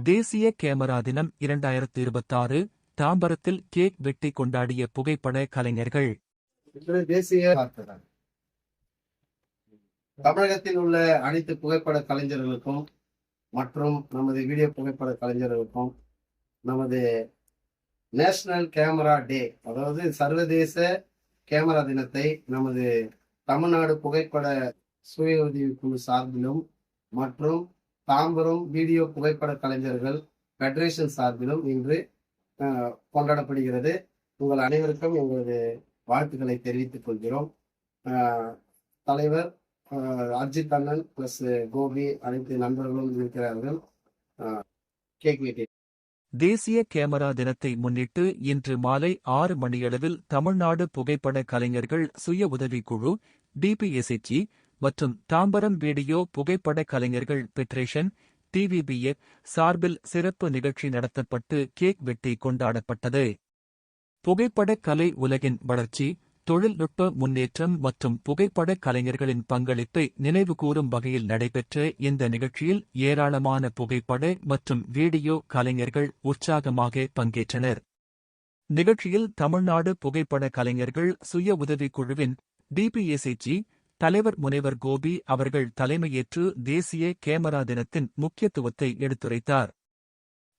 தேசிய கேமரா தினம் 2026 தாம்பரத்தில் கேக் வெட்டி கொண்டாடிய புகைப்பட கலைஞர்கள். தேசிய தமிழகத்தில் உள்ள அனைத்து புகைப்பட கலைஞர்களுக்கும் மற்றும் நமது வீடியோ புகைப்பட கலைஞர்களுக்கும் நமது நேஷனல் கேமரா டே, அதாவது சர்வதேச கேமரா தினத்தை நமது தமிழ்நாடு புகைப்பட சுய உதவி குழு சார்பிலும் மற்றும் தாம்பரம் வீடியோ புகைப்பட கலைஞர்கள் ஃபெடரேஷன் சார்பிலும் இன்று கொண்டாடப்படுகிறது. உங்கள் அனைவருக்கும் எங்களது வாழ்த்துக்களை தெரிவித்துக் கொள்கிறோம். தலைவர் அர்ஜித் அண்ணன் பிளஸ் கோபி அனைத்து நண்பர்களும் இருக்கிறார்கள். கேக் வெட்டி. தேசிய கேமரா தினத்தை முன்னிட்டு இன்று மாலை 6 மணியளவில் தமிழ்நாடு புகைப்பட கலைஞர்கள் சுய உதவிக்குழு டிபிஎஸ்ஹெச் மற்றும் தாம்பரம் வீடியோ புகைப்பட கலைஞர்கள் ஃபெடரேஷன் டிவிபிஎஃப் சார்பில் சிறப்பு நிகழ்ச்சி நடத்தப்பட்டு கேக் வெட்டி கொண்டாடப்பட்டது. புகைப்பட கலை உலகின் வளர்ச்சி, தொழில்நுட்ப முன்னேற்றம் மற்றும் புகைப்பட கலைஞர்களின் பங்களிப்பை நினைவுகூரும் வகையில் நடைபெற்ற இந்த நிகழ்ச்சியில் ஏராளமான புகைப்பட மற்றும் வீடியோ கலைஞர்கள் உற்சாகமாக பங்கேற்றனர். நிகழ்ச்சியில் தமிழ்நாடு புகைப்பட கலைஞர்கள் சுய உதவிக்குழுவின் டிபிஎஸ்ஹெச் தலைவர் முனைவர் கோபி அவர்கள் தலைமையேற்று தேசிய கேமரா தினத்தின் முக்கியத்துவத்தை எடுத்துரைத்தார்.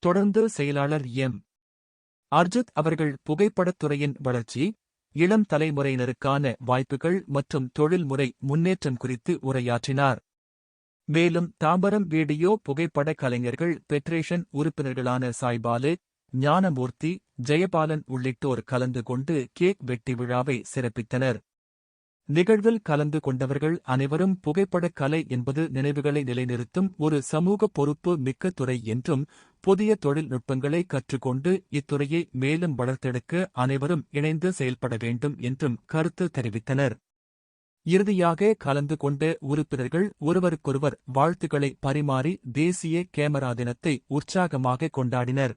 தொடர்ந்து செயலாளர் எம். அர்ஜித் அவர்கள் புகைப்படத்துறையின் வளர்ச்சி, இளம் தலைமுறையினருக்கான வாய்ப்புகள் மற்றும் தொழில்முறை முன்னேற்றம் குறித்து உரையாற்றினார். மேலும் தாம்பரம் வீடியோ புகைப்பட கலைஞர்கள் ஃபெடரேஷன் உறுப்பினர்களான சாய்பாலு, ஞானமூர்த்தி, ஜெயபாலன் உள்ளிட்டோர் கலந்து கொண்டு கேக் வெட்டி விழாவை சிறப்பித்தனர். நிகழ்வில் கலந்து கொண்டவர்கள் அனைவரும் புகைப்படக் கலை என்பது நினைவுகளை நிலைநிறுத்தும் ஒரு சமூக பொறுப்பு மிக்க துறை என்றும், புதிய தொழில்நுட்பங்களை கற்றுக்கொண்டு இத்துறையை மேலும் வளர்த்தெடுக்க அனைவரும் இணைந்து செயல்பட வேண்டும் என்றும் கருத்து தெரிவித்தனர். இறுதியாக கலந்து கொண்ட உறுப்பினர்கள் ஒருவருக்கொருவர் வாழ்த்துக்களை பரிமாறி தேசிய கேமரா தினத்தை உற்சாகமாக கொண்டாடினர்.